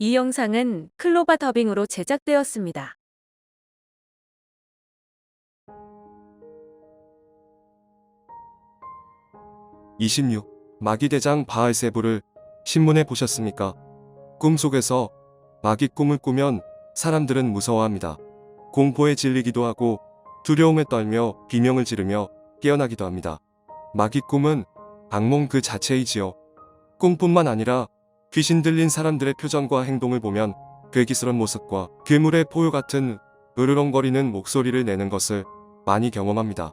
이 영상은 클로바 더빙으로 제작되었습니다. 26. 마귀대장 바알세부를 신문에 보셨습니까? 꿈속에서 마귀 꿈을 꾸면 사람들은 무서워합니다. 공포에 질리기도 하고 두려움에 떨며 비명을 지르며 깨어나기도 합니다. 마귀 꿈은 악몽 그 자체이지요. 꿈뿐만 아니라 귀신 들린 사람들의 표정과 행동을 보면 괴기스런 모습과 괴물의 포효 같은 으르렁거리는 목소리를 내는 것을 많이 경험합니다.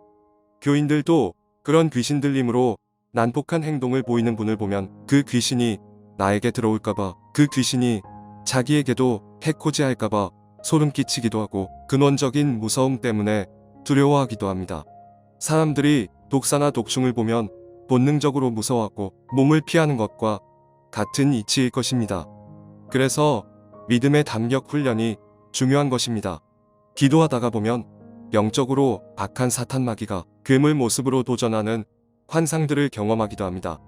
교인들도 그런 귀신 들림으로 난폭한 행동을 보이는 분을 보면 그 귀신이 나에게 들어올까봐, 그 귀신이 자기에게도 해코지할까봐 소름 끼치기도 하고 근원적인 무서움 때문에 두려워하기도 합니다. 사람들이 독사나 독충을 보면 본능적으로 무서워하고 몸을 피하는 것과 같은 이치일 것입니다. 그래서 믿음의 담력 훈련이 중요한 것입니다. 기도하다가 보면 영적으로 악한 사탄 마귀가 괴물 모습으로 도전하는 환상들을 경험하기도 합니다.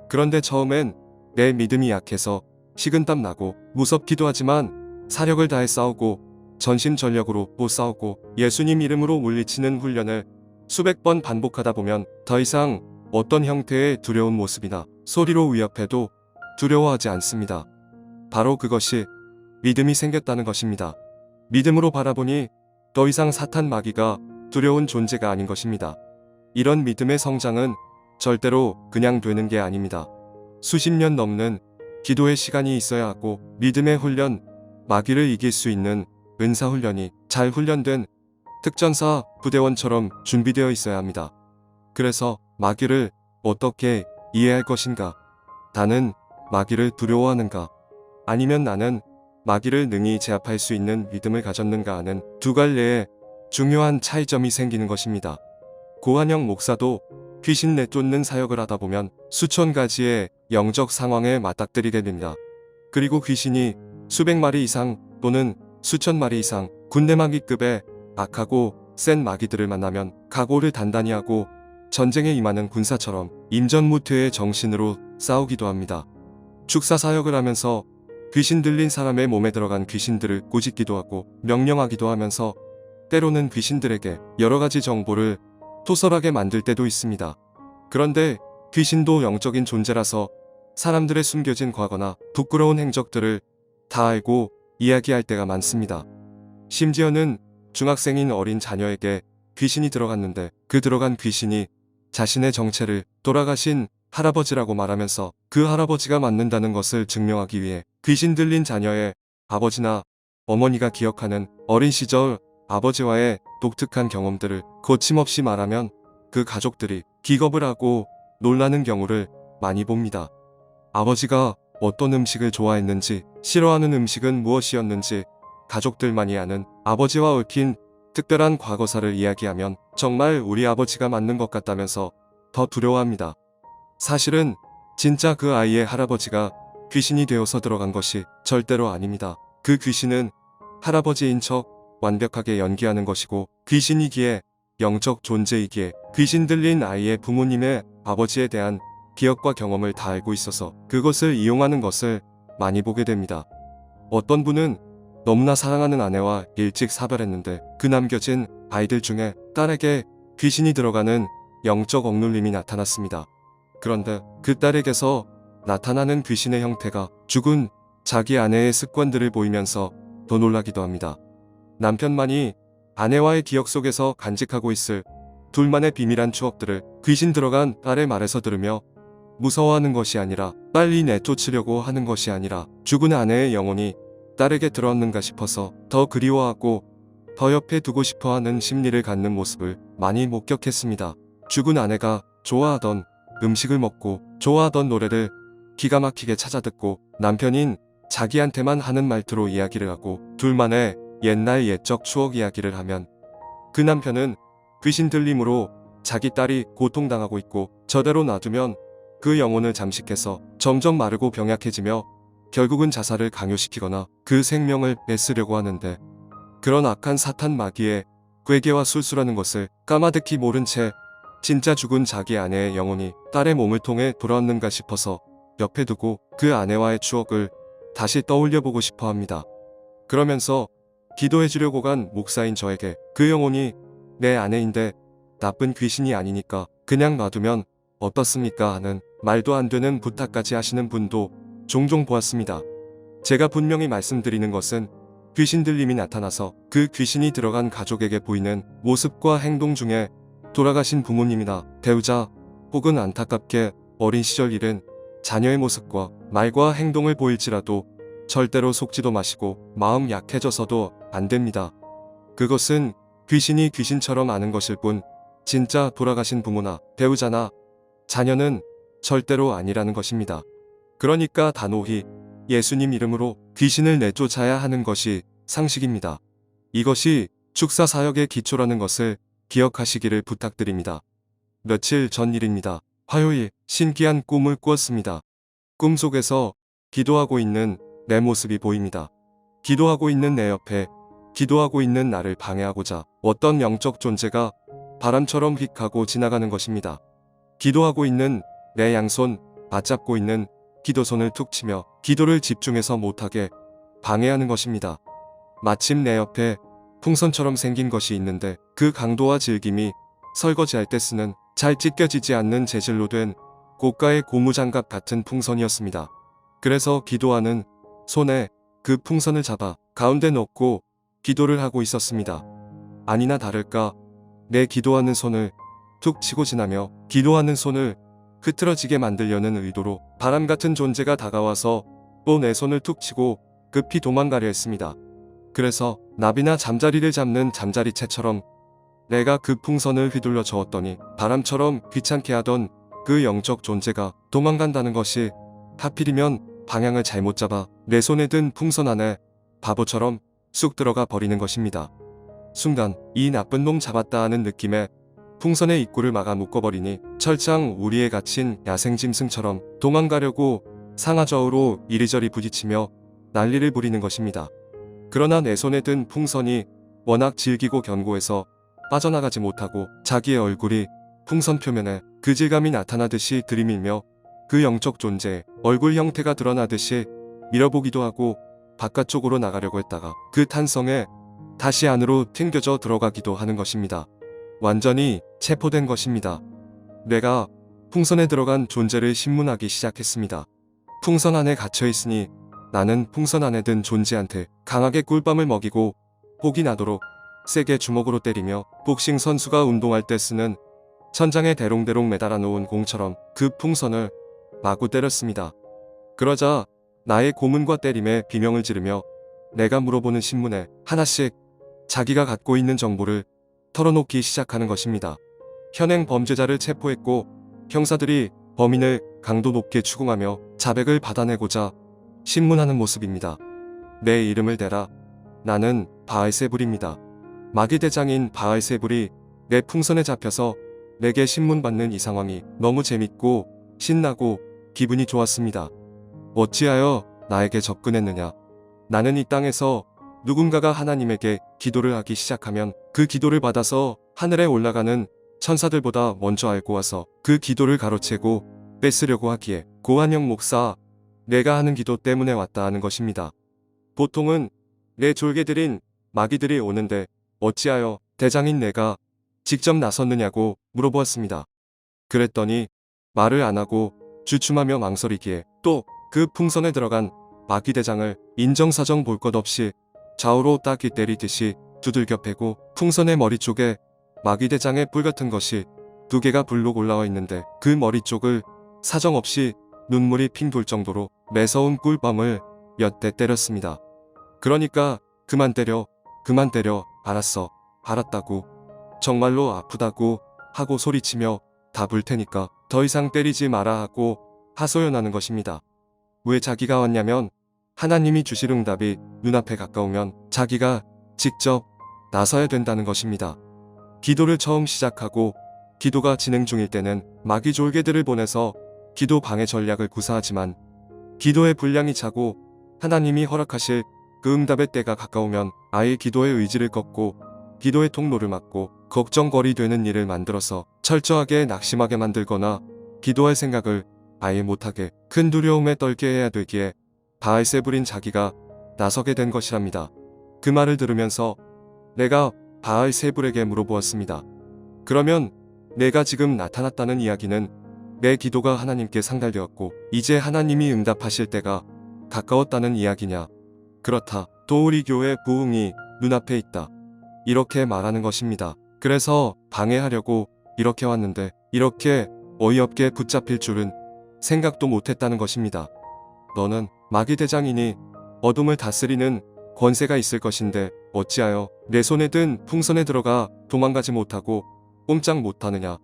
그런데 처음엔 내 믿음이 약해서 식은땀 나고 무섭기도 하지만 사력을 다해 싸우고 전심전력으로 또 싸우고 예수님 이름으로 물리치는 훈련을 수백 번 반복하다 보면 더 이상 어떤 형태의 두려운 모습이나 소리로 위협해도 두려워하지 않습니다. 바로 그것이 믿음이 생겼다는 것입니다. 믿음으로 바라보니 더 이상 사탄 마귀가 두려운 존재가 아닌 것입니다. 이런 믿음의 성장은 절대로 그냥 되는 게 아닙니다. 수십 년 넘는 기도의 시간이 있어야 하고 믿음의 훈련, 마귀를 이길 수 있는 은사 훈련이 잘 훈련된 특전사 부대원처럼 준비되어 있어야 합니다. 그래서 마귀를 어떻게 이해할 것인가? 나는 마귀를 두려워하는가? 아니면 나는 마귀를 능히 제압할 수 있는 믿음을 가졌는가 하는 두 갈래의 중요한 차이점이 생기는 것입니다. 고한영 목사도 귀신 내쫓는 사역을 하다 보면 수천 가지의 영적 상황에 맞닥뜨리게 됩니다. 그리고 귀신이 수백 마리 이상 또는 수천 마리 이상 군대마귀급의 악하고 센 마귀들을 만나면 각오를 단단히 하고 전쟁에 임하는 군사처럼 임전무퇴의 정신으로 싸우기도 합니다. 축사 사역을 하면서 귀신 들린 사람의 몸에 들어간 귀신들을 꾸짖기도 하고 명령하기도 하면서 때로는 귀신들에게 여러 가지 정보를 토설하게 만들 때도 있습니다. 그런데 귀신도 영적인 존재라서 사람들의 숨겨진 과거나 부끄러운 행적들을 다 알고 이야기할 때가 많습니다. 심지어는 중학생인 어린 자녀에게 귀신이 들어갔는데 그 들어간 귀신이 자신의 정체를 돌아가신 할아버지라고 말하면서 그 할아버지가 맞는다는 것을 증명하기 위해 귀신 들린 자녀의 아버지나 어머니가 기억하는 어린 시절 아버지와의 독특한 경험들을 거침없이 말하면 그 가족들이 기겁을 하고 놀라는 경우를 많이 봅니다. 아버지가 어떤 음식을 좋아했는지, 싫어하는 음식은 무엇이었는지 가족들만이 아는 아버지와 얽힌 특별한 과거사를 이야기하면 정말 우리 아버지가 맞는 것 같다면서 더 두려워합니다. 사실은 진짜 그 아이의 할아버지가 귀신이 되어서 들어간 것이 절대로 아닙니다. 그 귀신은 할아버지인 척 완벽하게 연기하는 것이고 귀신이기에 영적 존재이기에 귀신 들린 아이의 부모님의 아버지에 대한 기억과 경험을 다 알고 있어서 그것을 이용하는 것을 많이 보게 됩니다. 어떤 분은 너무나 사랑하는 아내와 일찍 사별했는데 그 남겨진 아이들 중에 딸에게 귀신이 들어가는 영적 억눌림이 나타났습니다. 그런데 그 딸에게서 나타나는 귀신의 형태가 죽은 자기 아내의 습관들을 보이면서 더 놀라기도 합니다. 남편만이 아내와의 기억 속에서 간직하고 있을 둘만의 비밀한 추억들을 귀신 들어간 딸의 말에서 들으며 무서워하는 것이 아니라 빨리 내쫓으려고 하는 것이 아니라 죽은 아내의 영혼이 딸에게 들어왔는가 싶어서 더 그리워하고 더 옆에 두고 싶어하는 심리를 갖는 모습을 많이 목격했습니다. 죽은 아내가 좋아하던 음식을 먹고 좋아하던 노래를 기가 막히게 찾아듣고 남편인 자기한테만 하는 말투로 이야기를 하고 둘만의 옛날 옛적 추억 이야기를 하면 그 남편은 귀신 들림으로 자기 딸이 고통당하고 있고 저대로 놔두면 그 영혼을 잠식해서 점점 마르고 병약해지며 결국은 자살을 강요시키거나 그 생명을 뺏으려고 하는데 그런 악한 사탄 마귀의 괴계와 술수라는 것을 까마득히 모른 채 진짜 죽은 자기 아내의 영혼이 딸의 몸을 통해 돌아왔는가 싶어서 옆에 두고 그 아내와의 추억을 다시 떠올려보고 싶어 합니다. 그러면서 기도해주려고 간 목사인 저에게 그 영혼이 내 아내인데 나쁜 귀신이 아니니까 그냥 놔두면 어떻습니까 하는 말도 안 되는 부탁까지 하시는 분도 종종 보았습니다. 제가 분명히 말씀드리는 것은 귀신 들림이 나타나서 그 귀신이 들어간 가족에게 보이는 모습과 행동 중에 돌아가신 부모님이나 배우자 혹은 안타깝게 어린 시절 잃은 자녀의 모습과 말과 행동을 보일지라도 절대로 속지도 마시고 마음 약해져서도 안 됩니다. 그것은 귀신이 귀신처럼 아는 것일 뿐 진짜 돌아가신 부모나 배우자나 자녀는 절대로 아니라는 것입니다. 그러니까 단호히 예수님 이름으로 귀신을 내쫓아야 하는 것이 상식입니다. 이것이 축사 사역의 기초라는 것을 기억하시기를 부탁드립니다. 며칠 전 일입니다. 화요일 신기한 꿈을 꾸었습니다. 꿈속에서 기도하고 있는 내 모습이 보입니다. 기도하고 있는 내 옆에 기도하고 있는 나를 방해하고자 어떤 영적 존재가 바람처럼 휙 하고 지나가는 것입니다. 기도하고 있는 내 양손 맞잡고 있는 기도손을 툭 치며 기도를 집중해서 못하게 방해하는 것입니다. 마침 내 옆에 풍선처럼 생긴 것이 있는데 그 강도와 질김이 설거지할 때 쓰는 잘 찢겨지지 않는 재질로 된 고가의 고무장갑 같은 풍선이었습니다. 그래서 기도하는 손에 그 풍선을 잡아 가운데 넣고 기도를 하고 있었습니다. 아니나 다를까 내 기도하는 손을 툭 치고 지나며 기도하는 손을 흐트러지게 만들려는 의도로 바람 같은 존재가 다가와서 또 내 손을 툭 치고 급히 도망가려 했습니다. 그래서 나비나 잠자리를 잡는 잠자리채처럼 내가 그 풍선을 휘둘러 저었더니 바람처럼 귀찮게 하던 그 영적 존재가 도망간다는 것이 하필이면 방향을 잘못 잡아 내 손에 든 풍선 안에 바보처럼 쑥 들어가 버리는 것입니다. 순간 이 나쁜 놈 잡았다 하는 느낌에 풍선의 입구를 막아 묶어버리니 철장 우리에 갇힌 야생짐승처럼 도망가려고 상하좌우로 이리저리 부딪히며 난리를 부리는 것입니다. 그러나 내 손에 든 풍선이 워낙 질기고 견고해서 빠져나가지 못하고 자기의 얼굴이 풍선 표면에 그 질감이 나타나듯이 들이밀며 그 영적 존재의 얼굴 형태가 드러나듯이 밀어보기도 하고 바깥쪽으로 나가려고 했다가 그 탄성에 다시 안으로 튕겨져 들어가기도 하는 것입니다. 완전히 체포된 것입니다. 뇌가 풍선에 들어간 존재를 신문하기 시작했습니다. 풍선 안에 갇혀있으니 나는 풍선 안에 든 존재한테 강하게 꿀밤을 먹이고 혹이 나도록 세게 주먹으로 때리며 복싱 선수가 운동할 때 쓰는 천장에 대롱대롱 매달아 놓은 공처럼 그 풍선을 마구 때렸습니다. 그러자 나의 고문과 때림에 비명을 지르며 내가 물어보는 신문에 하나씩 자기가 갖고 있는 정보를 털어놓기 시작하는 것입니다. 현행 범죄자를 체포했고 형사들이 범인을 강도 높게 추궁하며 자백을 받아내고자 신문하는 모습입니다. 내 이름을 대라. 나는 바알세불입니다. 마귀대장인 바알세불이 내 풍선에 잡혀서 내게 신문받는 이 상황이 너무 재밌고 신나고 기분이 좋았습니다. 어찌하여 나에게 접근했느냐. 나는 이 땅에서 누군가가 하나님에게 기도를 하기 시작하면 그 기도를 받아서 하늘에 올라가는 천사들보다 먼저 알고 와서 그 기도를 가로채고 뺏으려고 하기에 고한영 목사, 내가 하는 기도 때문에 왔다 하는 것입니다. 보통은 내 졸개들인 마귀들이 오는데 어찌하여 대장인 내가 직접 나섰느냐고 물어보았습니다. 그랬더니 말을 안 하고 주춤하며 망설이기에 또 그 풍선에 들어간 마귀대장을 인정사정 볼 것 없이 좌우로 따귀 때리듯이 두들겨 패고 풍선의 머리 쪽에 마귀대장의 뿔 같은 것이 2개가 불룩 올라와 있는데 그 머리 쪽을 사정없이 눈물이 핑 돌 정도로 매서운 꿀밤을 몇 대 때렸습니다. 그러니까 그만 때려, 그만 때려, 알았어, 알았다고, 정말로 아프다고 하고 소리치며 다 불 테니까 더 이상 때리지 마라 하고 하소연하는 것입니다. 왜 자기가 왔냐면 하나님이 주실 응답이 눈앞에 가까우면 자기가 직접 나서야 된다는 것입니다. 기도를 처음 시작하고 기도가 진행 중일 때는 마귀 졸개들을 보내서 기도 방해 전략을 구사하지만 기도의 분량이 차고 하나님이 허락하실 그 응답의 때가 가까우면 아예 기도의 의지를 꺾고 기도의 통로를 막고 걱정거리 되는 일을 만들어서 철저하게 낙심하게 만들거나 기도할 생각을 아예 못하게 큰 두려움에 떨게 해야 되기에 바알세불인 자기가 나서게 된 것이랍니다. 그 말을 들으면서 내가 바알세불에게 물어보았습니다. 그러면 내가 지금 나타났다는 이야기는 내 기도가 하나님께 상달되었고 이제 하나님이 응답하실 때가 가까웠다는 이야기냐? 그렇다. 도우리 교회 부흥이 눈앞에 있다. 이렇게 말하는 것입니다. 그래서 방해하려고 이렇게 왔는데 이렇게 어이없게 붙잡힐 줄은 생각도 못했다는 것입니다. 너는 마귀대장이니 어둠을 다스리는 권세가 있을 것인데 어찌하여 내 손에 든 풍선에 들어가 도망가지 못하고 꼼짝 못하느냐.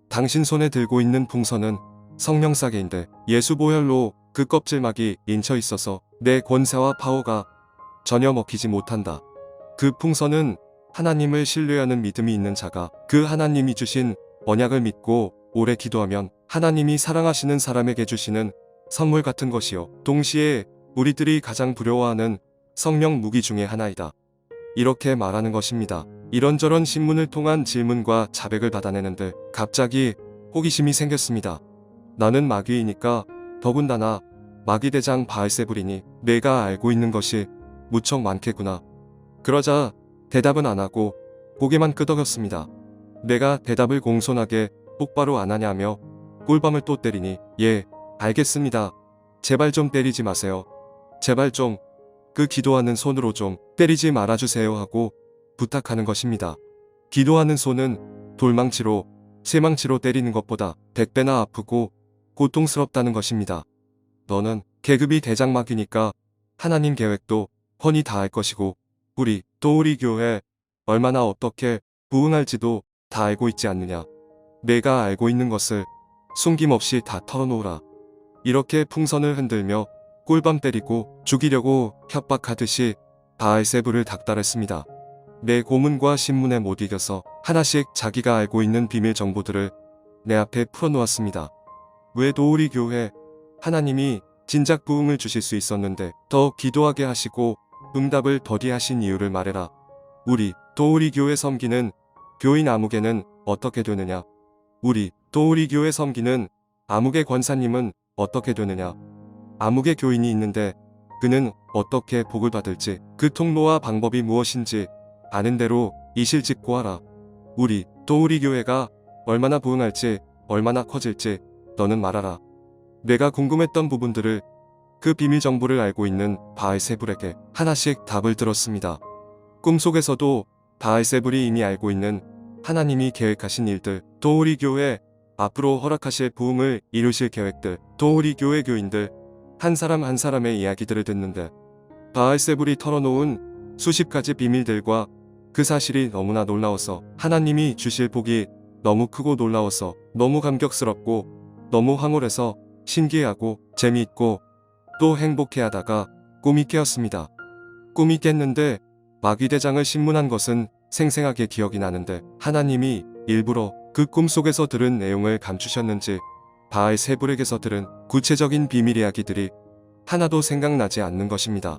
당신 손에 들고 있는 풍선은 성령사계인데 예수 보혈로 그 껍질막이 인쳐 있어서 내 권세와 파워가 전혀 먹히지 못한다. 그 풍선은 하나님을 신뢰하는 믿음이 있는 자가 그 하나님이 주신 언약을 믿고 오래 기도하면 하나님이 사랑하시는 사람에게 주시는 선물 같은 것이요. 동시에 우리들이 가장 두려워하는 성령 무기 중의 하나이다. 이렇게 말하는 것입니다. 이런저런 신문을 통한 질문과 자백을 받아내는데 갑자기 호기심이 생겼습니다. 나는 마귀이니까 더군다나 마귀대장 바알세불이니 내가 알고 있는 것이 무척 많겠구나. 그러자 대답은 안 하고 고개만 끄덕였습니다. 내가 대답을 공손하게 똑바로 안 하냐며 꿀밤을 또 때리니 예, 알겠습니다. 제발 좀 때리지 마세요. 제발 좀 그 기도하는 손으로 좀 때리지 말아주세요 하고 부탁하는 것입니다. 기도하는 손은 돌망치로 쇠망치로 때리는 것보다 100배나 아프고 고통스럽다는 것입니다. 너는 계급이 대장마귀니까 하나님 계획도 훤히 다 알 것이고 우리 도우리 교회 얼마나 어떻게 부흥할지도 다 알고 있지 않느냐. 내가 알고 있는 것을 숨김없이 다 털어놓으라. 이렇게 풍선을 흔들며 꿀밤 때리고 죽이려고 협박하듯이 바알세불을 닥달했습니다. 내 고문과 신문에 못 이겨서 하나씩 자기가 알고 있는 비밀 정보들을 내 앞에 풀어놓았습니다. 왜 도우리 교회 하나님이 진작 부흥을 주실 수 있었는데 더 기도하게 하시고 응답을 더디하신 이유를 말해라. 우리 도우리 교회 섬기는 교인 아무개는 어떻게 되느냐. 우리 도우리 교회 섬기는 아무개 권사님은 어떻게 되느냐. 아무개 교인이 있는데 그는 어떻게 복을 받을지 그 통로와 방법이 무엇인지 아는 대로 이실직고하라. 우리 도우리 교회가 얼마나 부흥할지 얼마나 커질지 너는 말하라. 내가 궁금했던 부분들을 그 비밀 정보를 알고 있는 바알세불에게 하나씩 답을 들었습니다. 꿈속에서도 바알세불이 이미 알고 있는 하나님이 계획하신 일들, 도우리 교회 앞으로 허락하실 부흥을 이루실 계획들, 도우리 교회 교인들 한 사람 한 사람의 이야기들을 듣는데 바알세불이 털어놓은 수십 가지 비밀들과 그 사실이 너무나 놀라워서 하나님이 주실 복이 너무 크고 놀라워서 너무 감격스럽고 너무 황홀해서 신기해하고 재미있고 또 행복해하다가 꿈이 깨었습니다. 꿈이 깼는데 마귀대장을 신문한 것은 생생하게 기억이 나는데 하나님이 일부러 그 꿈속에서 들은 내용을 감추셨는지 바알세불에게서 들은 구체적인 비밀 이야기들이 하나도 생각나지 않는 것입니다.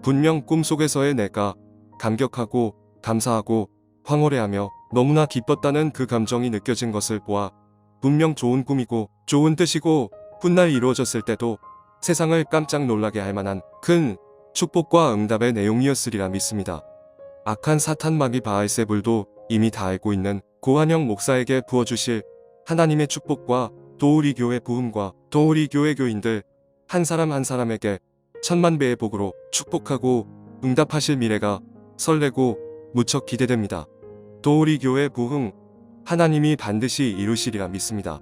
분명 꿈속에서의 내가 감격하고 감사하고 황홀해하며 너무나 기뻤다는 그 감정이 느껴진 것을 보아 분명 좋은 꿈이고 좋은 뜻이고 훗날 이루어졌을 때도 세상을 깜짝 놀라게 할 만한 큰 축복과 응답의 내용이었으리라 믿습니다. 악한 사탄 마귀 바알세불도 이미 다 알고 있는 고한영 목사에게 부어주실 하나님의 축복과 도우리 교회 부흥과 도우리 교회 교인들 한 사람 한 사람에게 천만배의 복으로 축복하고 응답하실 미래가 설레고 무척 기대됩니다. 도우리 교회 부흥 하나님이 반드시 이루시리라 믿습니다.